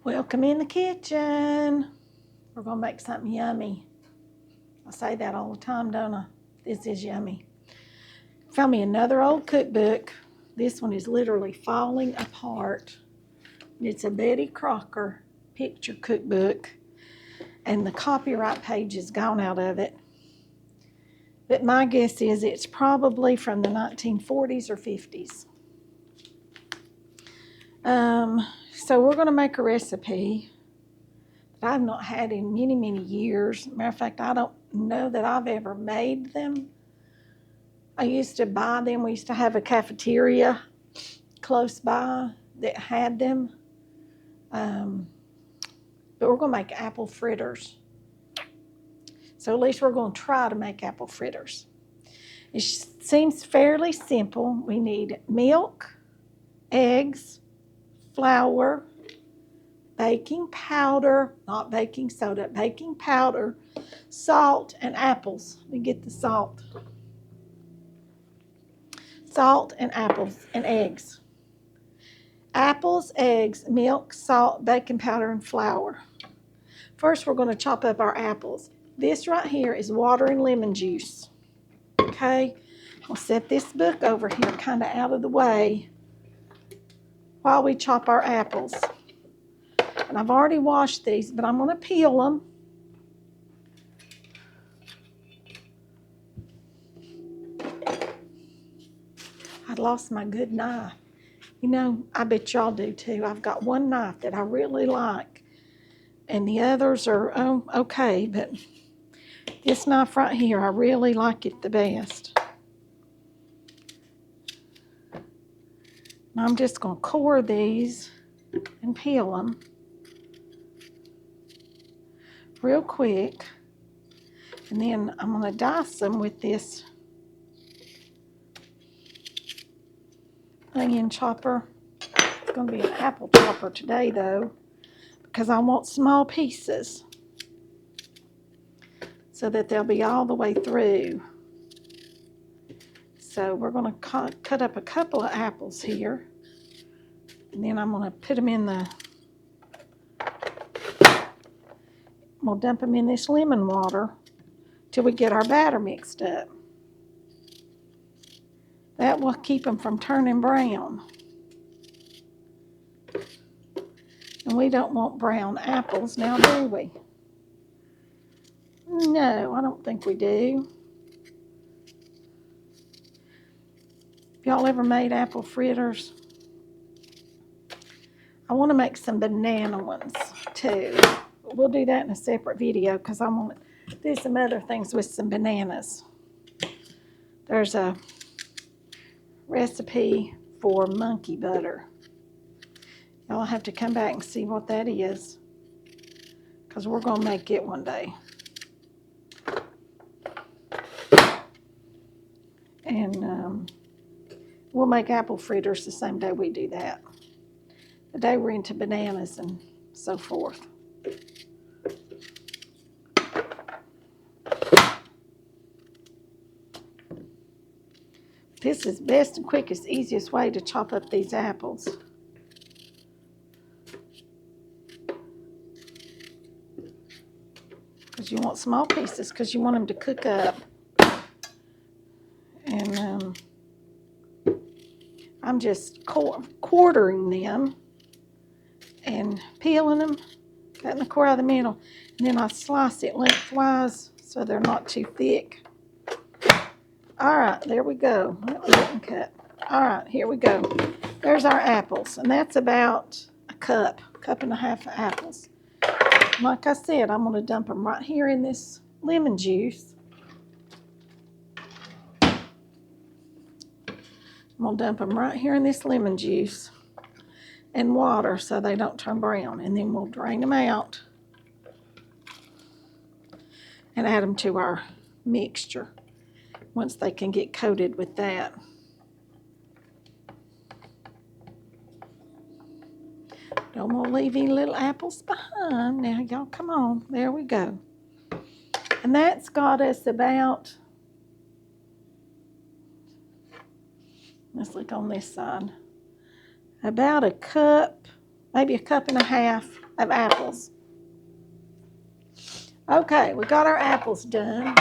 Welcome in the kitchen. We're going to make something yummy. I say that all the time, don't I? This is yummy. Found me another old cookbook. This one is literally falling apart. It's a Betty Crocker picture cookbook, and the copyright page is gone out of it. But my guess is it's probably from the 1940s or 50s. So we're going to make a recipe that I've not had in many, many years. Matter of fact, I don't know that I've ever made them. I used to buy them. We used to have a cafeteria close by that had them. But we're going to make apple fritters. So at least we're going to try to make apple fritters. It seems fairly simple. We need milk, eggs, flour, baking powder, not baking soda, baking powder, salt, and apples. Let me get the salt. Salt and apples and eggs. Apples, eggs, milk, salt, baking powder, and flour. First, we're going to chop up our apples. This right here is water and lemon juice. Okay, we'll set this book over here kind of out of the way while we chop our apples. And I've already washed these, but I'm going to peel them. I lost my good knife. You know, I bet y'all do too. I've got one knife that I really like, and the others are okay, but this knife right here, I really like it the best. And I'm just going to core these and peel them real quick. And then I'm going to dice them with this onion chopper. It's going to be an apple chopper today, though, because I want small pieces so that they'll be all the way through. So we're going to cut up a couple of apples here, and then I'm going to put them in we'll dump them in this lemon water till we get our batter mixed up. That will keep them from turning brown. And we don't want brown apples now, do we? No, I don't think we do. If y'all ever made apple fritters, I want to make some banana ones too. We'll do that in a separate video because I want to do some other things with some bananas. There's a recipe for monkey butter. Y'all have to come back and see what that is because we're going to make it one day. And we'll make apple fritters the same day we do that. The day we're into bananas and so forth. This is best and quickest, easiest way to chop up these apples. Because you want small pieces because you want them to cook up. And I'm just quartering them and peeling them, cutting the core out of the middle, and then I slice it lengthwise so they're not too thick. All right, there we go. Let me get them cut. All right, here we go. There's our apples, and that's about a cup and a half of apples. Like I said, I'm going to dump them right here in this lemon juice. I'm going to dump them right here in this lemon juice and water so they don't turn brown. And then we'll drain them out and add them to our mixture once they can get coated with that. Don't want to leave any little apples behind. Now, y'all, come on. There we go. And that's got us about, let's look on this side, about a cup maybe a cup and a half of apples. Okay, we got our apples done.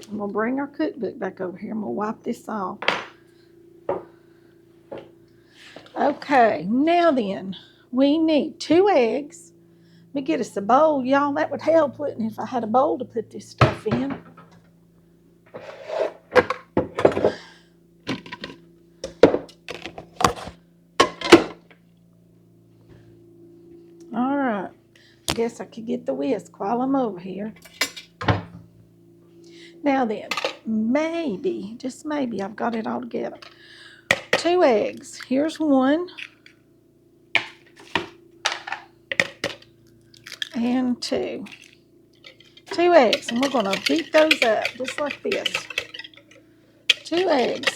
And we'll bring our cookbook back over here and we'll wipe this off. Okay, now then, we need 2 eggs. Let me get us a bowl, y'all. That would help, wouldn't it, if I had a bowl to put this stuff in. All right, I guess I could get the whisk while I'm over here. Now then, maybe, just maybe, I've got it all together. 2 eggs. Here's one. And 2. 2 eggs, and we're going to beat those up just like this. 2 eggs.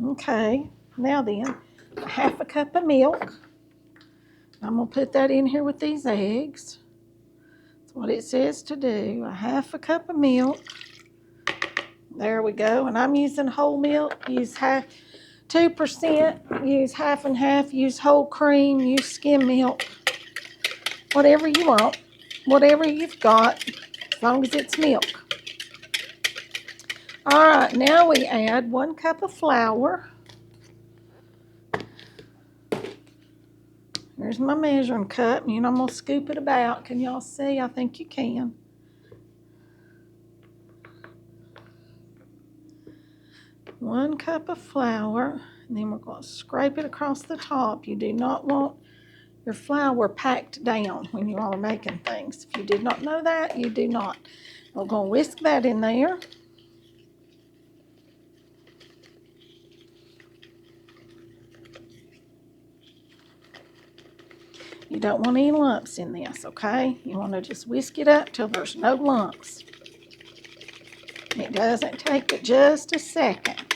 Okay, now then, a half a cup of milk. I'm going to put that in here with these eggs. That's what it says to do. A half a cup of milk. There we go. And I'm using whole milk. Use 2%. Use half and half. Use whole cream. Use skim milk. Whatever you want. Whatever you've got. As long as it's milk. All right, now we add 1 cup of flour. Here's my measuring cup, and I'm going to scoop it about. Can y'all see? I think you can. One cup of flour, and then we're going to scrape it across the top. You do not want your flour packed down when you are making things. If you did not know that, you do not. We're going to whisk that in there. You don't want any lumps in this, okay? You want to just whisk it up till there's no lumps. It doesn't take but just a second.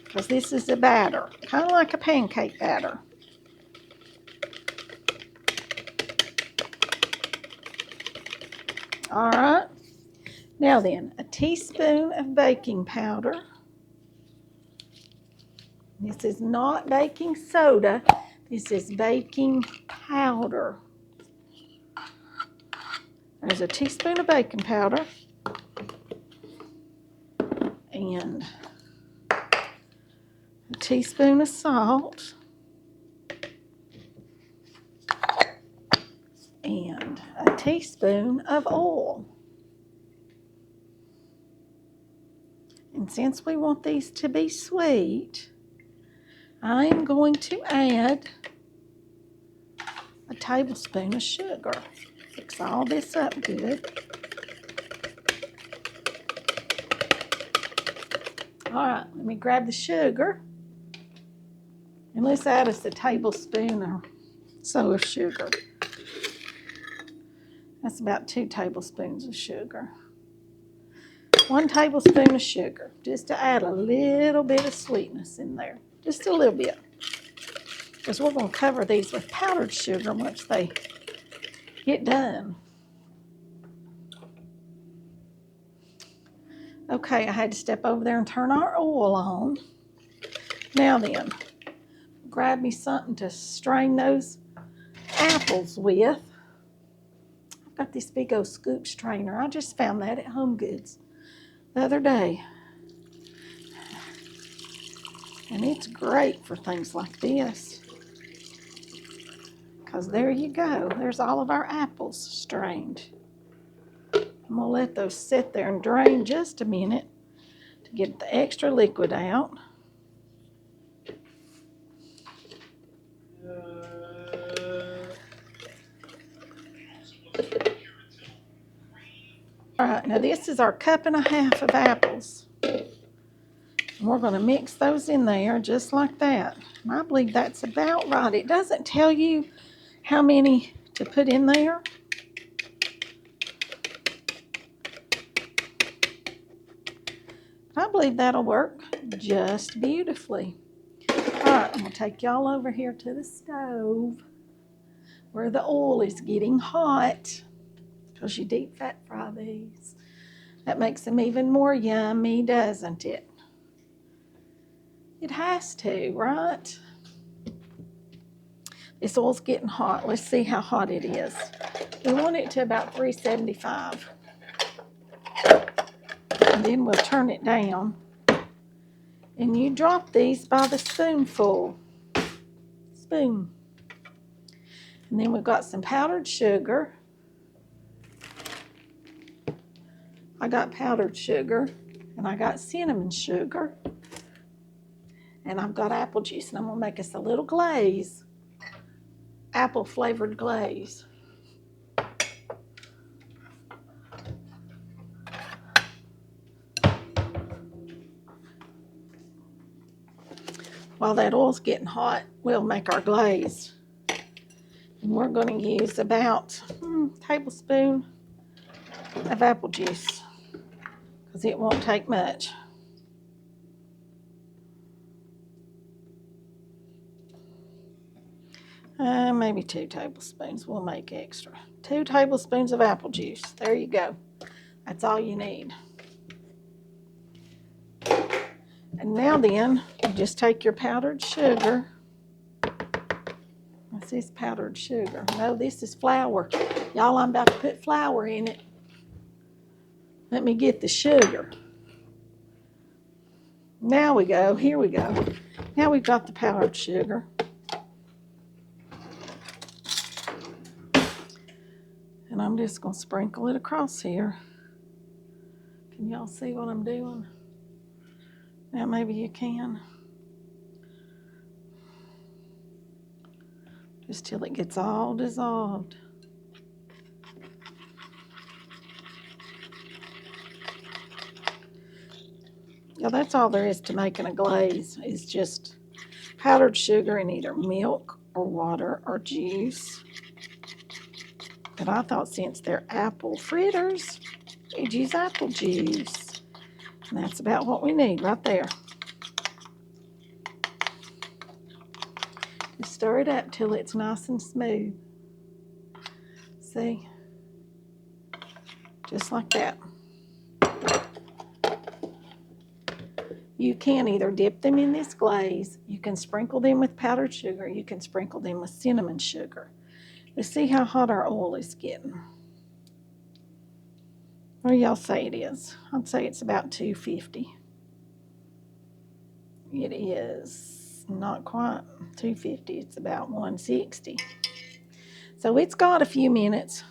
Because this is a batter, kind of like a pancake batter. All right. Now then, a teaspoon of baking powder. This is not baking soda. This is baking powder. There's a teaspoon of baking powder. And a teaspoon of salt. And a teaspoon of oil. And since we want these to be sweet, I am going to add a tablespoon of sugar. Mix all this up good. All right, let me grab the sugar. And let's add us a tablespoon or so of sugar. That's about 2 tablespoons of sugar. 1 tablespoon of sugar, just to add a little bit of sweetness in there. Just a little bit. Because we're going to cover these with powdered sugar once they get done. Okay, I had to step over there and turn our oil on. Now then, grab me something to strain those apples with. I've got this big old scoop strainer. I just found that at Home Goods the other day. And it's great for things like this. Because there you go. There's all of our apples strained. I'm going to let those sit there and drain just a minute to get the extra liquid out. All right, now this is our cup and a half of apples. And we're going to mix those in there just like that. And I believe that's about right. It doesn't tell you how many to put in there. I believe that'll work just beautifully. All right, I'm going to take y'all over here to the stove where the oil is getting hot. because you deep fat fry these. That makes them even more yummy, doesn't it? It has to, right? This oil's getting hot. Let's see how hot it is. We want it to about 375. And then we'll turn it down. And you drop these by the spoonful. Spoon. And then we've got some powdered sugar. I got powdered sugar, and I got cinnamon sugar. And I've got apple juice, and I'm gonna make us a little glaze. Apple flavored glaze. While that oil's getting hot, we'll make our glaze. And we're going to use about a tablespoon of apple juice because it won't take much. Maybe 2 tablespoons. We'll make extra. 2 tablespoons of apple juice. There you go. That's all you need. And now then, you just take your powdered sugar. What's this powdered sugar? No, this is flour. Y'all, I'm about to put flour in it. Let me get the sugar. Now we go. Here we go. Now we've got the powdered sugar. And I'm just going to sprinkle it across here. Can y'all see what I'm doing? Now maybe you can. Just till it gets all dissolved. Yeah, that's all there is to making a glaze. Is just powdered sugar in either milk or water or juice. But I thought since they're apple fritters, we'd use apple juice. And that's about what we need right there. Just stir it up till it's nice and smooth. See? Just like that. You can either dip them in this glaze, you can sprinkle them with powdered sugar, you can sprinkle them with cinnamon sugar. Let's see how hot our oil is getting. What do y'all say it is? I'd say it's about 250. It is not quite 250. It's about 160. So it's got a few minutes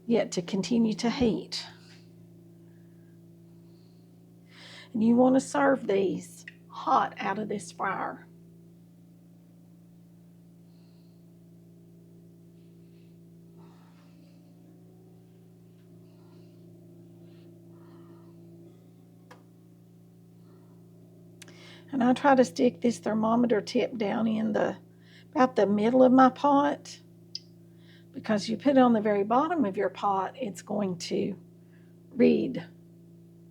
yet to continue to heat. And you want to serve these hot out of this fryer. And I try to stick this thermometer tip down in about the middle of my pot, because you put it on the very bottom of your pot, it's going to read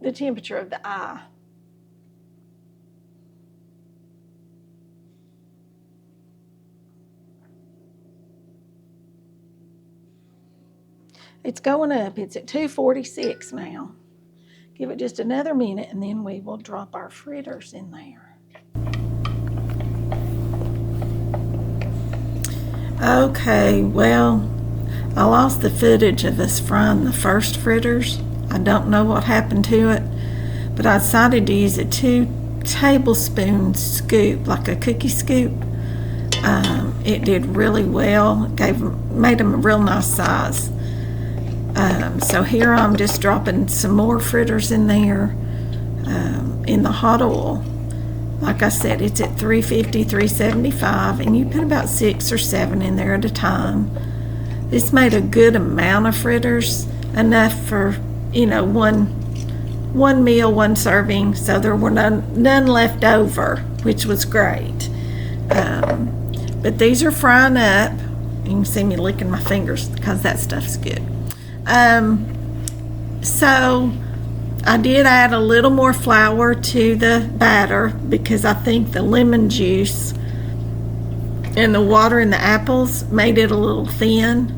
the temperature of the eye. It's going up. It's at 246 now. Give it just another minute and then we will drop our fritters in there. Okay, well, I lost the footage of us frying the first fritters. I don't know what happened to it, but I decided to use a 2 tablespoon scoop, like a cookie scoop. It did really well. Made them a real nice size. So here I'm just dropping some more fritters in there in the hot oil. Like I said, it's at 350, 375, and you put about 6 or 7 in there at a time. This made a good amount of fritters, enough for, one meal, one serving, so there were none left over, which was great. But these are frying up. You can see me licking my fingers because that stuff's good. So I did add a little more flour to the batter because I think the lemon juice and the water in the apples made it a little thin.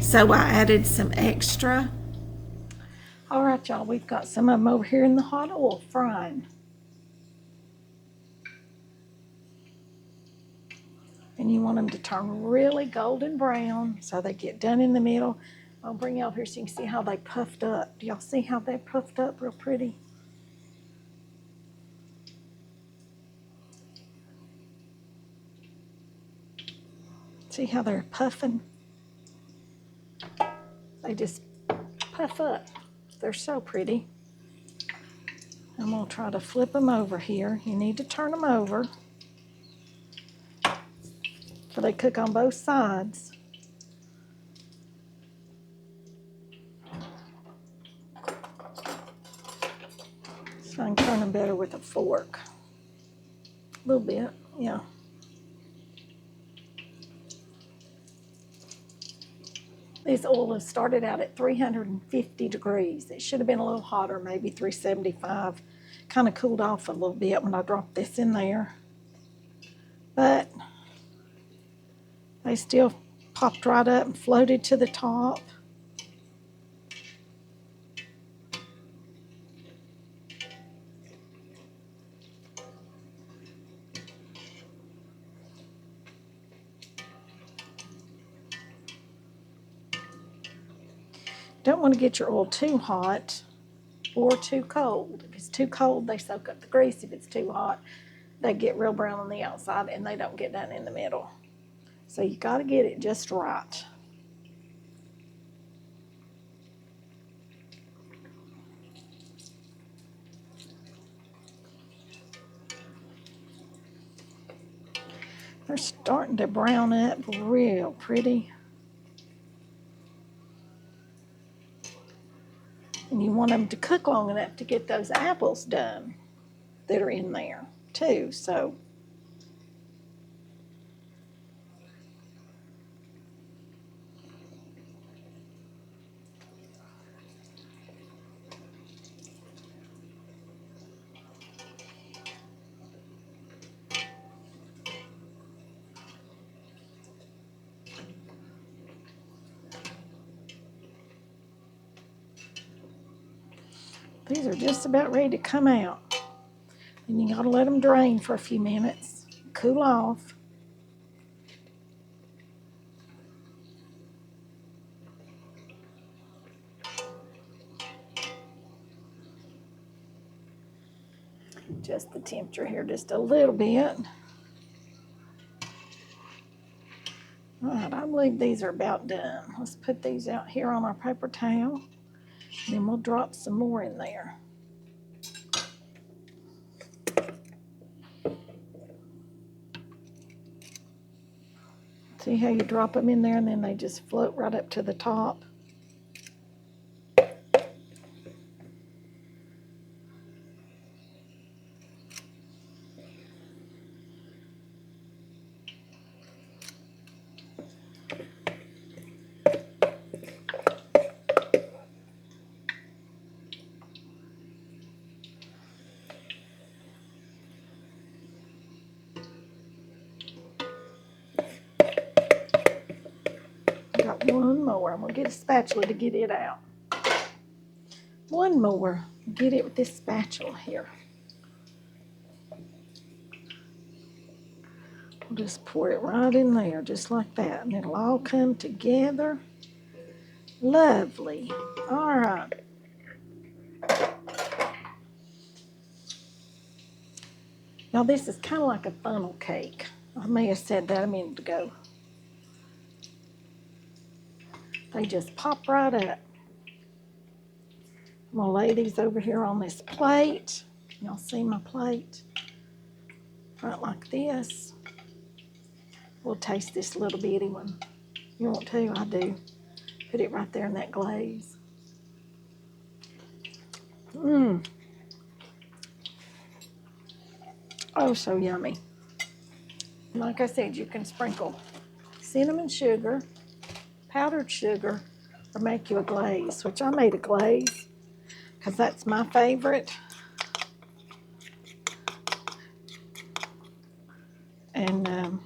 So I added some extra. All right, y'all, we've got some of them over here in the hot oil frying. And you want them to turn really golden brown so they get done in the middle. I'll bring you over here so you can see how they puffed up. Do y'all see how they puffed up real pretty? See how they're puffing? They just puff up. They're so pretty. I'm gonna try to flip them over here. You need to turn them over so they cook on both sides. So I can turn them better with a fork. A little bit, yeah. This oil has started out at 350 degrees. It should have been a little hotter, maybe 375. Kind of cooled off a little bit when I dropped this in there. But they still popped right up and floated to the top. Don't want to get your oil too hot or too cold. If it's too cold, they soak up the grease. If it's too hot, they get real brown on the outside and they don't get done in the middle. So you got to get it just right. They're starting to brown up real pretty. And you want them to cook long enough to get those apples done that are in there too. So these are just about ready to come out. And you gotta let them drain for a few minutes, cool off. Adjust the temperature here just a little bit. All right, I believe these are about done. Let's put these out here on our paper towel, and then we'll drop some more in there. See how you drop them in there and then they just float right up to the top? Got one more. I'm gonna get a spatula to get it out. One more. Get it with this spatula here. We'll just pour it right in there, just like that, and it'll all come together. Lovely. All right. Now this is kind of like a funnel cake. I may have said that a minute ago. They just pop right up. I'm gonna lay these over here on this plate. Y'all see my plate? Right like this. We'll taste this little bitty one. You want to? I do. Put it right there in that glaze. Mmm. Oh, so yummy. Like I said, you can sprinkle cinnamon sugar, powdered sugar, or make you a glaze, which I made a glaze because that's my favorite. And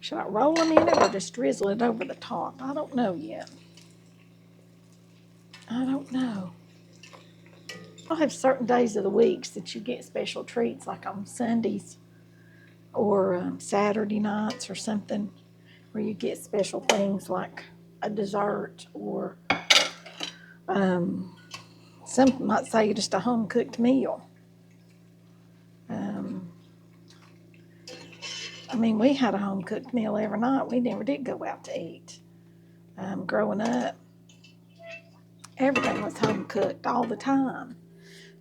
Should I roll them in it or just drizzle it over the top? I don't know yet. I don't know. I'll have certain days of the weeks that you get special treats, like on Sundays or Saturday nights or something, where you get special things like a dessert or some might say just a home-cooked meal. I mean, we had a home-cooked meal every night. We never did go out to eat. Growing up, everything was home-cooked all the time.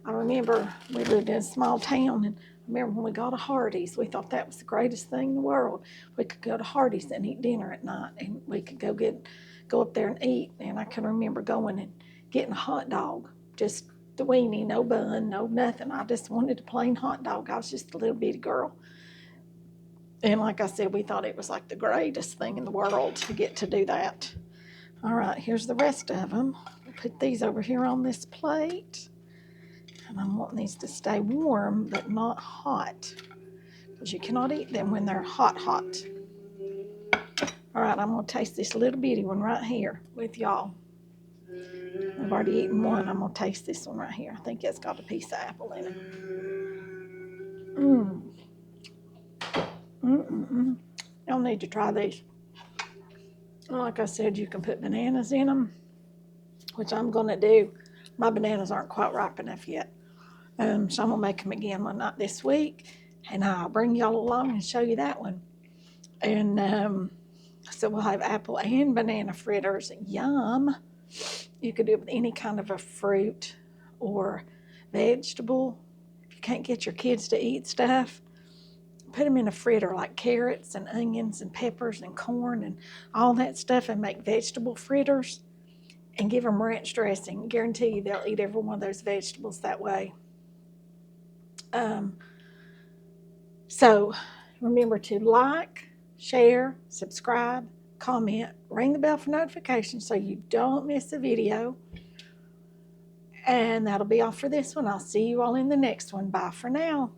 I remember we lived in a small town, and I remember when we got to Hardee's, we thought that was the greatest thing in the world. We could go to Hardee's and eat dinner at night, and we could go up there and eat. And I can remember going and getting a hot dog, just the weenie, no bun, no nothing. I just wanted a plain hot dog. I was just a little bitty girl. And like I said, we thought it was like the greatest thing in the world to get to do that. All right, here's the rest of them. I'll put these over here on this plate. And I'm wanting these to stay warm, but not hot, because you cannot eat them when they're hot. All right, I'm going to taste this little bitty one right here with y'all. I've already eaten one. I'm going to taste this one right here. I think it's got a piece of apple in it. Y'all need to try these. Like I said, you can put bananas in them, which I'm going to do. My bananas aren't quite ripe enough yet. So I'm going to make them again one night this week, and I'll bring y'all along and show you that one. And so we'll have apple and banana fritters. Yum. You could do it with any kind of a fruit or vegetable. If you can't get your kids to eat stuff, put them in a fritter, like carrots and onions and peppers and corn and all that stuff, and make vegetable fritters and give them ranch dressing. Guarantee you they'll eat every one of those vegetables that way. So remember to like, share, subscribe, comment, ring the bell for notifications so you don't miss a video. And that'll be all for this one. I'll see you all in the next one. Bye for now.